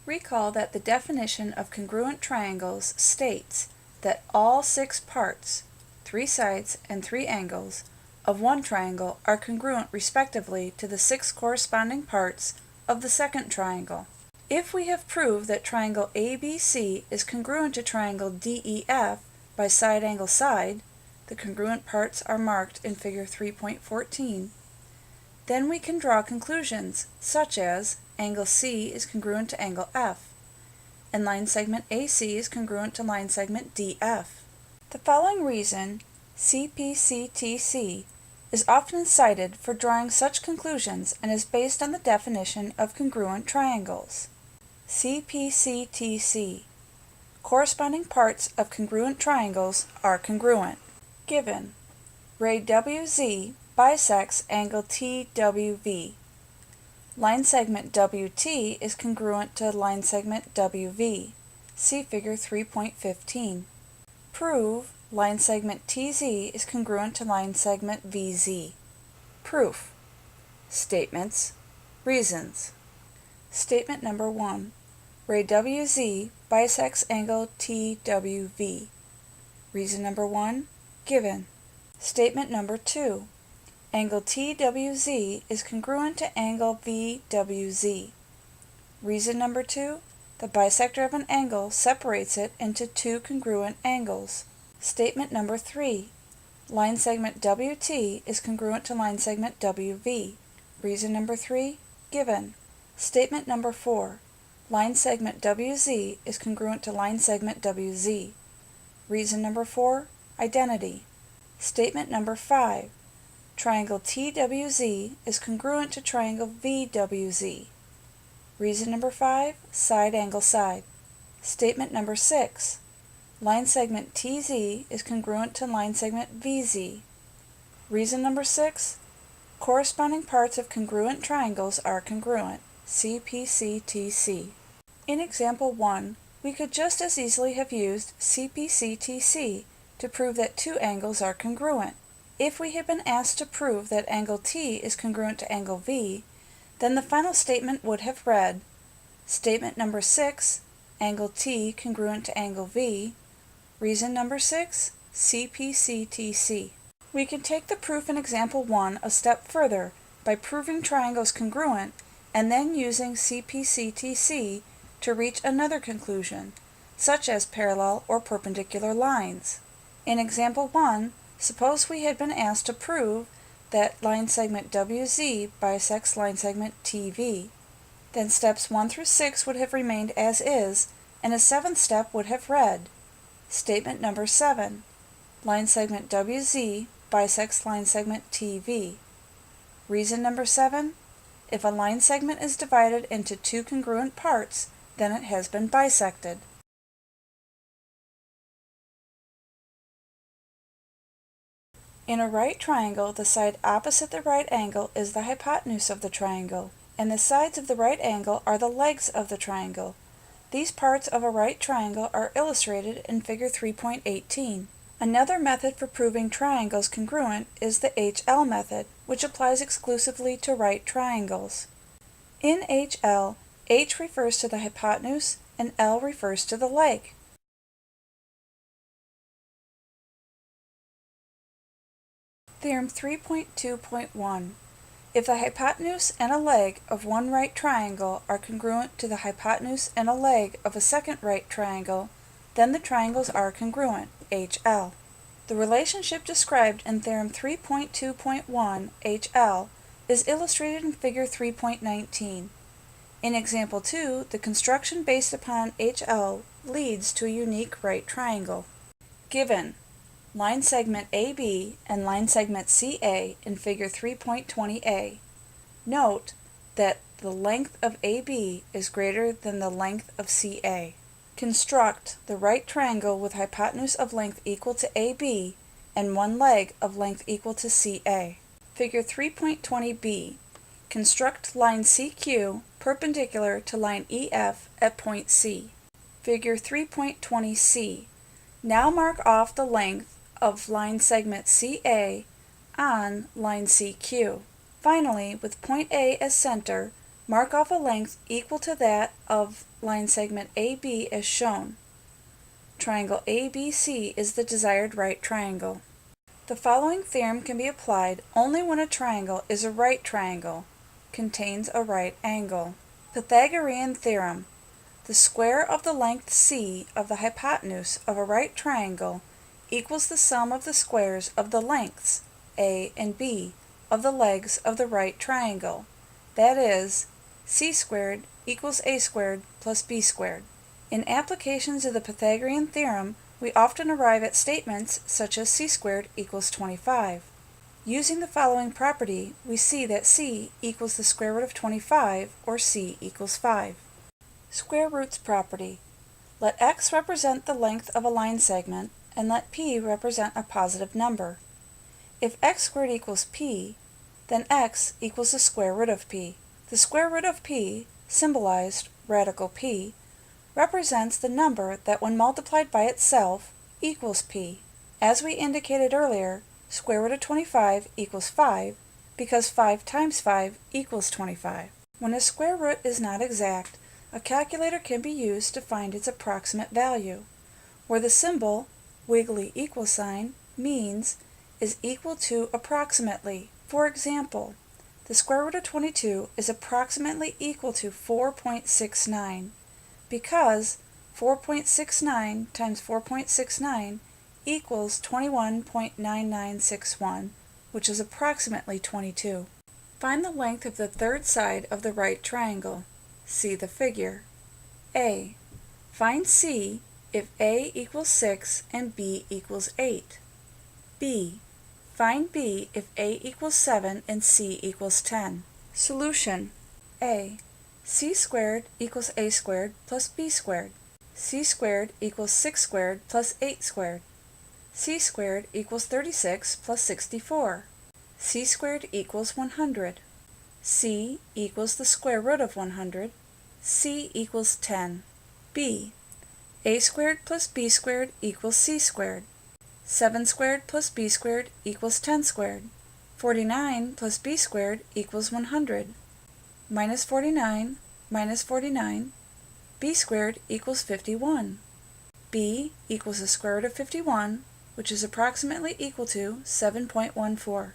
Recall that the definition of congruent triangles states that all 6 parts, 3 sides and 3 angles, of one triangle are congruent respectively to the 6 corresponding parts of the second triangle. If we have proved that triangle ABC is congruent to triangle DEF by side angle side, the congruent parts are marked in figure 3.14, then we can draw conclusions such as angle C is congruent to angle F, and line segment AC is congruent to line segment DF. The following reason, CPCTC, is often cited for drawing such conclusions and is based on the definition of congruent triangles. CPCTC. Corresponding parts of congruent triangles are congruent. Given, ray WZ bisects angle TWV. Line segment WT is congruent to line segment WV. See figure 3.15. Prove line segment TZ is congruent to line segment VZ. Proof. Statements. Reasons. Statement number 1. Ray WZ bisects angle TWV. Reason number 1. Given. Statement number 2. Angle TWZ is congruent to angle VWZ. Reason number 2. The bisector of an angle separates it into 2 congruent angles. Statement number 3. Line segment WT is congruent to line segment WV. Reason number 3. Given. Statement number 4. Line segment WZ is congruent to line segment WZ. Reason number 4. Identity. Statement number 5. Triangle TWZ is congruent to triangle VWZ. Reason number 5. Side angle side. Statement number 6. Line segment TZ is congruent to line segment VZ. Reason number 6. Corresponding parts of congruent triangles are congruent. CPCTC. In example 1, we could just as easily have used CPCTC to prove that 2 angles are congruent. If we had been asked to prove that angle T is congruent to angle V, then the final statement would have read, Statement number 6, angle T congruent to angle V. Reason number 6, CPCTC. We can take the proof in example 1 a step further by proving triangles congruent and then using CPCTC to reach another conclusion, such as parallel or perpendicular lines. In example 1, suppose we had been asked to prove that line segment WZ bisects line segment TV. Then steps 1 through 6 would have remained as is, and a 7th step would have read, Statement number 7. Line segment WZ bisects line segment TV. Reason number 7. If a line segment is divided into 2 congruent parts, then it has been bisected. In a right triangle, the side opposite the right angle is the hypotenuse of the triangle, and the sides of the right angle are the legs of the triangle. These parts of a right triangle are illustrated in figure 3.18. Another method for proving triangles congruent is the HL method, which applies exclusively to right triangles. In HL, H refers to the hypotenuse and L refers to the leg. Theorem 3.2.1. If the hypotenuse and a leg of one right triangle are congruent to the hypotenuse and a leg of a second right triangle, then the triangles are congruent, HL. The relationship described in Theorem 3.2.1 HL is illustrated in figure 3.19. In example 2, the construction based upon HL leads to a unique right triangle. Given line segment AB and line segment CA in figure 3.20a. Note that the length of AB is greater than the length of CA. Construct the right triangle with hypotenuse of length equal to AB and one leg of length equal to CA. Figure 3.20b. Construct line CQ perpendicular to line EF at point C. Figure 3.20c. Now mark off the length of line segment CA on line CQ. Finally, with point A as center, mark off a length equal to that of line segment AB as shown. Triangle ABC is the desired right triangle. The following theorem can be applied only when a triangle is a right triangle, contains a right angle. Pythagorean theorem. The square of the length C of the hypotenuse of a right triangle equals the sum of the squares of the lengths A and B of the legs of the right triangle. That is, C squared equals A squared plus B squared. In applications of the Pythagorean theorem, we often arrive at statements such as C squared equals 25. Using the following property, we see that C equals the square root of 25, or C equals 5. Square roots property. Let x represent the length of a line segment, and let p represent a positive number. If x squared equals p, then x equals the square root of p. The square root of p, symbolized radical p, represents the number that when multiplied by itself equals p. As we indicated earlier, square root of 25 equals 5 because 5 times 5 equals 25. When a square root is not exact, a calculator can be used to find its approximate value, where the symbol, wiggly equal sign, means is equal to approximately. For example, the square root of 22 is approximately equal to 4.69 because 4.69 times 4.69 equals 21.9961, which is approximately 22. Find the length of the third side of the right triangle. See the figure. A. Find C if A equals 6 and B equals 8. B. Find B if A equals 7 and C equals 10. Solution. A. C squared equals A squared plus B squared. C squared equals 6 squared plus 8 squared. C squared equals 36 plus 64. C squared equals 100. C equals the square root of 100. C equals 10. B. A squared plus B squared equals C squared. 7 squared plus B squared equals 10 squared. 49 plus B squared equals 100. Minus 49 minus 49. B squared equals 51. B equals the square root of 51, which is approximately equal to 7.14.